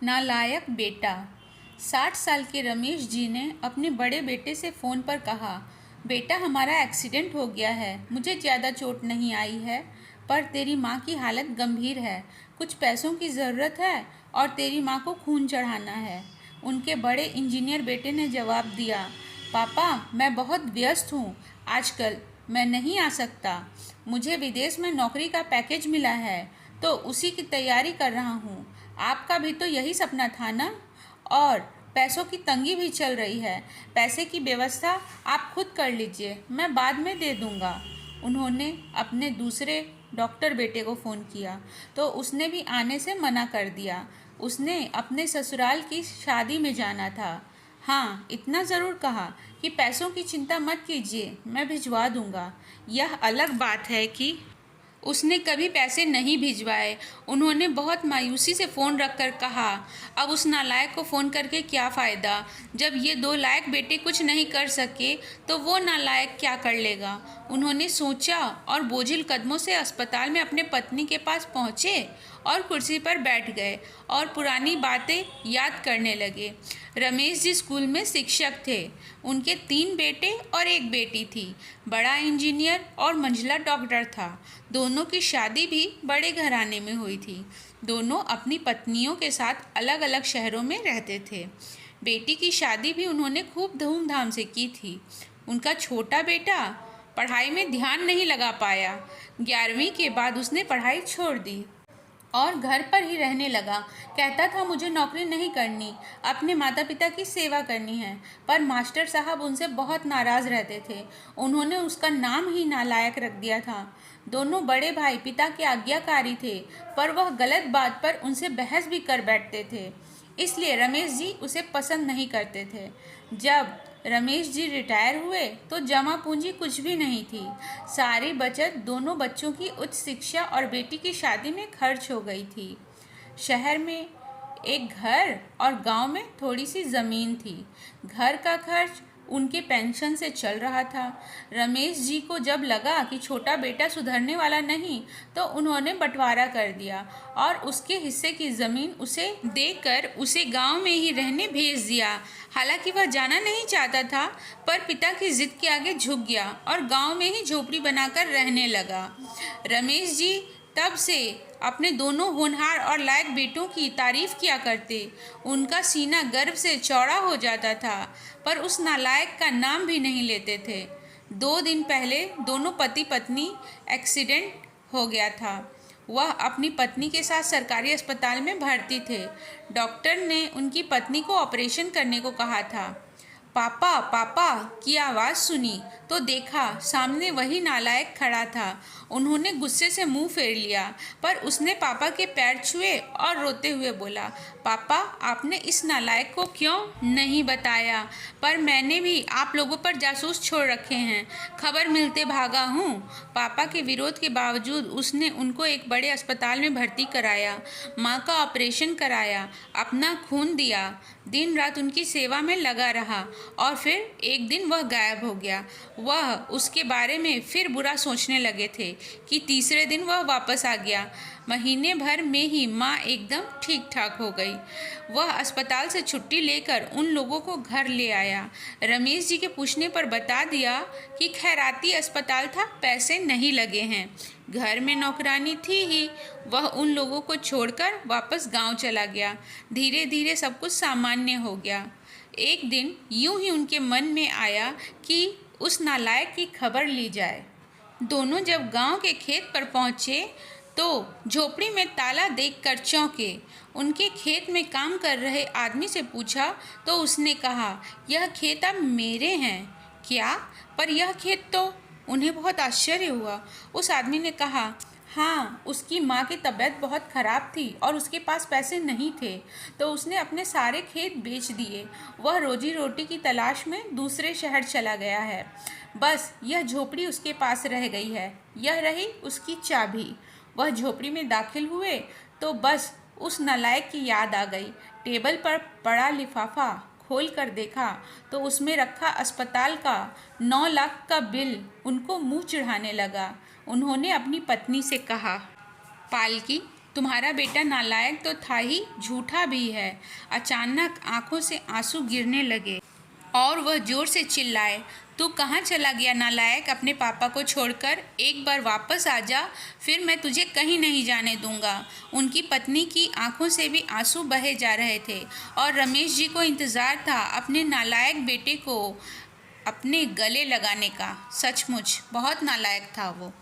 नालायक बेटा। 60 साल के रमेश जी ने अपने बड़े बेटे से फ़ोन पर कहा, बेटा हमारा एक्सीडेंट हो गया है। मुझे ज़्यादा चोट नहीं आई है, पर तेरी माँ की हालत गंभीर है। कुछ पैसों की ज़रूरत है और तेरी माँ को खून चढ़ाना है। उनके बड़े इंजीनियर बेटे ने जवाब दिया, पापा मैं बहुत व्यस्त हूँ आजकल, मैं नहीं आ सकता। मुझे विदेश में नौकरी का पैकेज मिला है, तो उसी की तैयारी कर रहा हूँ। आपका भी तो यही सपना था ना? और पैसों की तंगी भी चल रही है। पैसे की व्यवस्था आप खुद कर लीजिए, मैं बाद में दे दूँगा। उन्होंने अपने दूसरे डॉक्टर बेटे को फ़ोन किया, तो उसने भी आने से मना कर दिया। उसने अपने ससुराल की शादी में जाना था। हाँ, इतना ज़रूर कहा कि पैसों की चिंता मत कीजिए, मैं भिजवा दूँगा। यह अलग बात है कि उसने कभी पैसे नहीं भिजवाए। उन्होंने बहुत मायूसी से फ़ोन रखकर कहा, अब उस नालायक को फ़ोन करके क्या फ़ायदा? जब ये दो लायक बेटे कुछ नहीं कर सके तो वो नालायक क्या कर लेगा? उन्होंने सोचा और बोझिल कदमों से अस्पताल में अपने पत्नी के पास पहुँचे और कुर्सी पर बैठ गए और पुरानी बातें याद करने लगे। रमेश जी स्कूल में शिक्षक थे। उनके 3 बेटे और 1 बेटी थी। बड़ा इंजीनियर और मंझला डॉक्टर था। दोनों की शादी भी बड़े घराने में हुई थी। दोनों अपनी पत्नियों के साथ अलग अलग शहरों में रहते थे। बेटी की शादी भी उन्होंने खूब धूमधाम से की थी। उनका छोटा बेटा पढ़ाई में ध्यान नहीं लगा पाया। 11वीं के बाद उसने पढ़ाई छोड़ दी और घर पर ही रहने लगा। कहता था मुझे नौकरी नहीं करनी, अपने माता पिता की सेवा करनी है। पर मास्टर साहब उनसे बहुत नाराज़ रहते थे। उन्होंने उसका नाम ही नालायक रख दिया था। दोनों बड़े भाई पिता के आज्ञाकारी थे, पर वह गलत बात पर उनसे बहस भी कर बैठते थे। इसलिए रमेश जी उसे पसंद नहीं करते थे। जब रमेश जी रिटायर हुए तो जमा पूंजी कुछ भी नहीं थी। सारी बचत दोनों बच्चों की उच्च शिक्षा और बेटी की शादी में खर्च हो गई थी। शहर में एक घर और गांव में थोड़ी सी ज़मीन थी। घर का खर्च उनके पेंशन से चल रहा था। रमेश जी को जब लगा कि छोटा बेटा सुधरने वाला नहीं, तो उन्होंने बंटवारा कर दिया और उसके हिस्से की ज़मीन उसे देकर उसे गांव में ही रहने भेज दिया। हालांकि वह जाना नहीं चाहता था, पर पिता की जिद के आगे झुक गया और गांव में ही झोपड़ी बनाकर रहने लगा। रमेश जी तब से अपने दोनों होनहार और लायक बेटों की तारीफ किया करते। उनका सीना गर्व से चौड़ा हो जाता था, पर उस नालायक का नाम भी नहीं लेते थे। 2 दिन पहले दोनों पति पत्नी एक्सीडेंट हो गया था। वह अपनी पत्नी के साथ सरकारी अस्पताल में भर्ती थे। डॉक्टर ने उनकी पत्नी को ऑपरेशन करने को कहा था। पापा पापा की आवाज़ सुनी तो देखा सामने वही नालायक खड़ा था। उन्होंने गुस्से से मुंह फेर लिया, पर उसने पापा के पैर छुए और रोते हुए बोला, पापा आपने इस नालायक को क्यों नहीं बताया? पर मैंने भी आप लोगों पर जासूस छोड़ रखे हैं, खबर मिलते भागा हूँ। पापा के विरोध के बावजूद उसने उनको एक बड़े अस्पताल में भर्ती कराया, माँ का ऑपरेशन कराया, अपना खून दिया, दिन रात उनकी सेवा में लगा रहा और फिर एक दिन वह गायब हो गया। वह उसके बारे में फिर बुरा सोचने लगे थे कि तीसरे दिन वह वापस आ गया। महीने भर में ही माँ एकदम ठीक ठाक हो गई। वह अस्पताल से छुट्टी लेकर उन लोगों को घर ले आया। रमेश जी के पूछने पर बता दिया कि खैराती अस्पताल था, पैसे नहीं लगे हैं। घर में नौकरानी थी ही। वह उन लोगों को छोड़कर वापस गांव चला गया। धीरे धीरे सब कुछ सामान्य हो गया। एक दिन यूं ही उनके मन में आया कि उस नालायक की खबर ली जाए। दोनों जब गांव के खेत पर पहुंचे तो झोपड़ी में ताला देखकर चौंके। उनके खेत में काम कर रहे आदमी से पूछा तो उसने कहा, यह खेत अब मेरे हैं। क्या? पर यह खेत तो। उन्हें बहुत आश्चर्य हुआ। उस आदमी ने कहा, हाँ, उसकी माँ की तबीयत बहुत ख़राब थी और उसके पास पैसे नहीं थे, तो उसने अपने सारे खेत बेच दिए। वह रोजी रोटी की तलाश में दूसरे शहर चला गया है। बस यह झोपड़ी उसके पास रह गई है। यह रही उसकी चाबी। वह झोपड़ी में दाखिल हुए तो बस उस नालायक की याद आ गई। टेबल पर पड़ा लिफाफा खोल कर देखा तो उसमें रखा अस्पताल का 9 लाख का बिल उनको मुंह चिढ़ाने लगा। उन्होंने अपनी पत्नी से कहा, पालकी तुम्हारा बेटा नालायक तो था ही, झूठा भी है। अचानक आंखों से आंसू गिरने लगे और वह जोर से चिल्लाए, तू कहाँ चला गया नालायक, अपने पापा को छोड़कर? एक बार वापस आ जा, फिर मैं तुझे कहीं नहीं जाने दूंगा। उनकी पत्नी की आंखों से भी आंसू बहे जा रहे थे और रमेश जी को इंतज़ार था अपने नालायक बेटे को अपने गले लगाने का। सचमुच बहुत नालायक था वो।